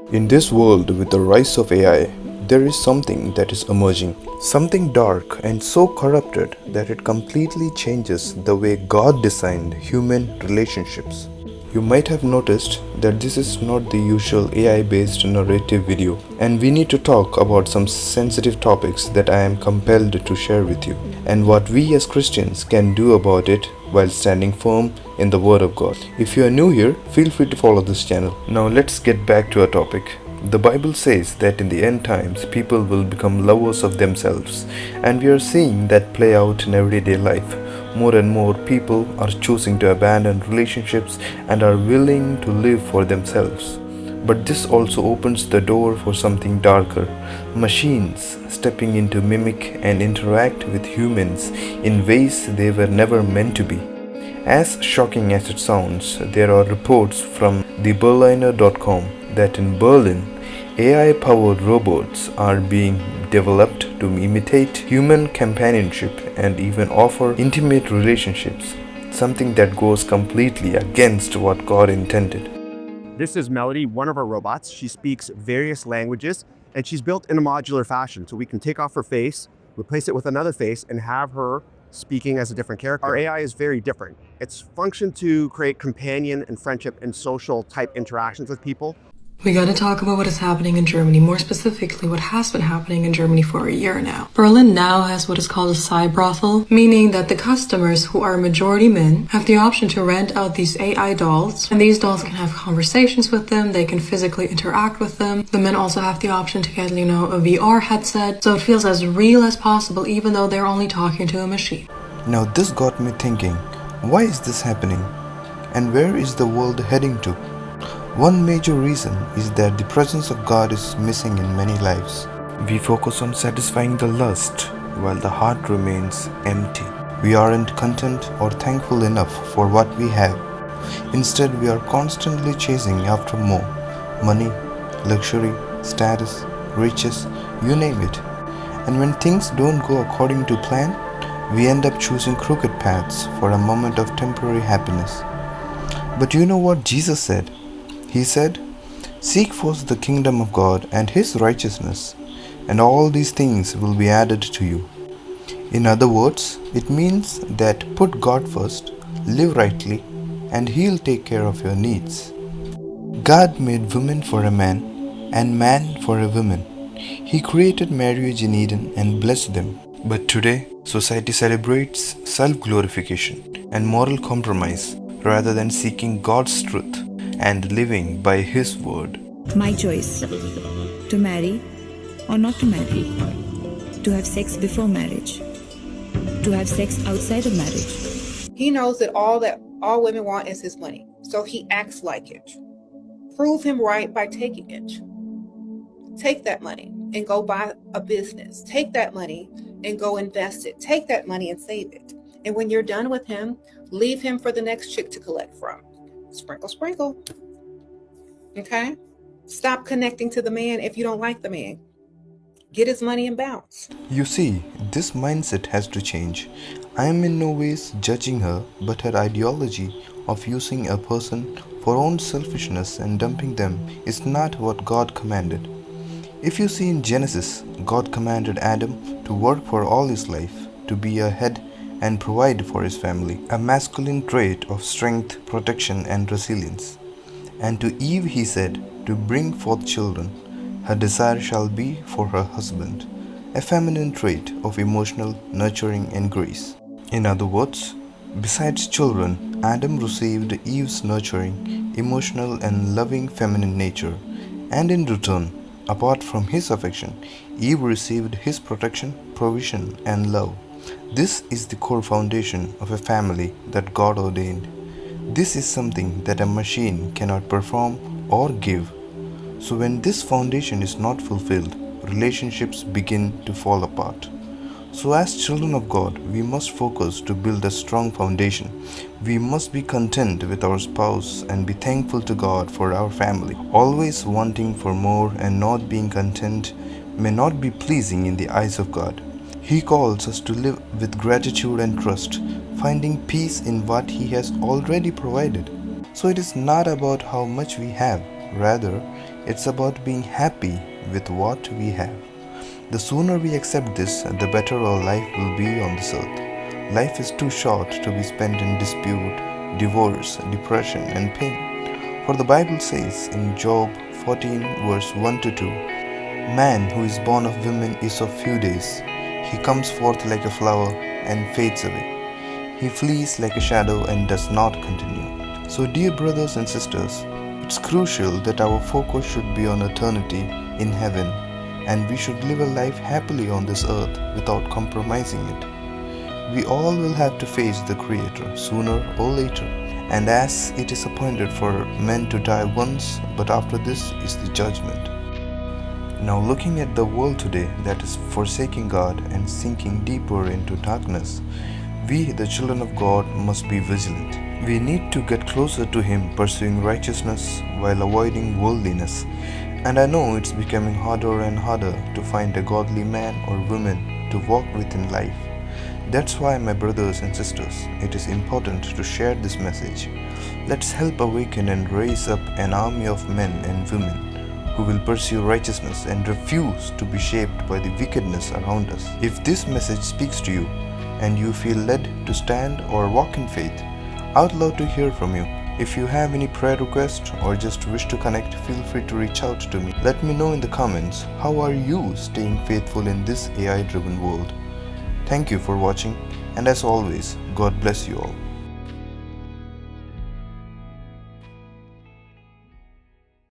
In this world with the rise of AI, there is something that is emerging. Something dark and so corrupted that it completely changes the way God designed human relationships. You might have noticed that this is not the usual AI based narrative video, and we need to talk about some sensitive topics that I am compelled to share with you, and what we as Christians can do about it while standing firm in the Word of God. If you are new here, feel free to follow this channel. Now let's get back to our topic. The Bible says that in the end times, people will become lovers of themselves, and we are seeing that play out in everyday life. More and more people are choosing to abandon relationships and are willing to live for themselves. But this also opens the door for something darker, machines stepping in to mimic and interact with humans in ways they were never meant to be. As shocking as it sounds, there are reports from theberliner.com that in Berlin, AI powered robots are being developed to imitate human companionship and even offer intimate relationships, something that goes completely against what God intended. This is Melody, one of our robots. She speaks various languages and she's built in a modular fashion. So we can take off her face, replace it with another face, and have her speaking as a different character. Our AI is very different. It's functioned to create companion and friendship and social type interactions with people. We gotta talk about what is happening in Germany, more specifically what has been happening in Germany for a year now. Berlin now has what is called a Cyberbrothel, meaning that the customers, who are majority men, have the option to rent out these AI dolls, and these dolls can have conversations with them, they can physically interact with them. The men also have the option to get, a VR headset, so it feels as real as possible even though they're only talking to a machine. Now this got me thinking, why is this happening? And where is the world heading to? One major reason is that the presence of God is missing in many lives. We focus on satisfying the lust while the heart remains empty. We aren't content or thankful enough for what we have. Instead, we are constantly chasing after more money, luxury, status, riches, you name it. And when things don't go according to plan, we end up choosing crooked paths for a moment of temporary happiness. But you know what Jesus said? He said, "Seek first the kingdom of God and His righteousness, and all these things will be added to you." In other words, it means that put God first, live rightly, and He'll take care of your needs. God made woman for a man and man for a woman. He created marriage in Eden and blessed them. But today, society celebrates self-glorification and moral compromise rather than seeking God's truth and living by His word. My choice to marry or not to marry, to have sex before marriage, to have sex outside of marriage. He knows that all women want is his money, so he acts like it. Prove him right by taking it. Take that money and go buy a business. Take that money and go invest it. Take that money and save it. And when you're done with him, leave him for the next chick to collect from. Sprinkle, sprinkle. Okay? Stop connecting to the man if you don't like the man. Get his money and bounce. You see, this mindset has to change. I am in no ways judging her, but her ideology of using a person for own selfishness and dumping them is not what God commanded. If you see in Genesis, God commanded Adam to work for all his life, to be a head and provide for his family, a masculine trait of strength, protection, and resilience. And to Eve he said, to bring forth children. Her desire shall be for her husband, a feminine trait of emotional nurturing and grace. In other words, besides children, Adam received Eve's nurturing, emotional, and loving feminine nature, and in return, apart from his affection, Eve received his protection, provision, and love. This is the core foundation of a family that God ordained. This is something that a machine cannot perform or give. So when this foundation is not fulfilled, relationships begin to fall apart. So as children of God, we must focus to build a strong foundation. We must be content with our spouse and be thankful to God for our family. Always wanting for more and not being content may not be pleasing in the eyes of God. He calls us to live with gratitude and trust, finding peace in what He has already provided. So it is not about how much we have, rather, It's about being happy with what we have. The sooner we accept this, the better our life will be on this earth. Life is too short to be spent in dispute, divorce, depression, and pain. For the Bible says in Job 14, verse 1 to 2, "Man who is born of women is of few days. He comes forth like a flower and fades away. He flees like a shadow and does not continue." So, dear brothers and sisters, it's crucial that our focus should be on eternity in heaven, and we should live a life happily on this earth without compromising it. We all will have to face the Creator sooner or later, and as it is appointed for men to die once, but after this is the judgment. Now, looking at the world today that is forsaking God and sinking deeper into darkness, we, the children of God, must be vigilant. We need to get closer to Him, pursuing righteousness while avoiding worldliness. And I know it's becoming harder and harder to find a godly man or woman to walk with in life. That's why, my brothers and sisters, it is important to share this message. Let's help awaken and raise up an army of men and women who will pursue righteousness and refuse to be shaped by the wickedness around us. If this message speaks to you and you feel led to stand or walk in faith, I'd love to hear from you. If you have any prayer requests or just wish to connect, feel free to reach out to me. Let me know in the comments, how are you staying faithful in this AI-driven world? Thank you for watching, and as always, God bless you all.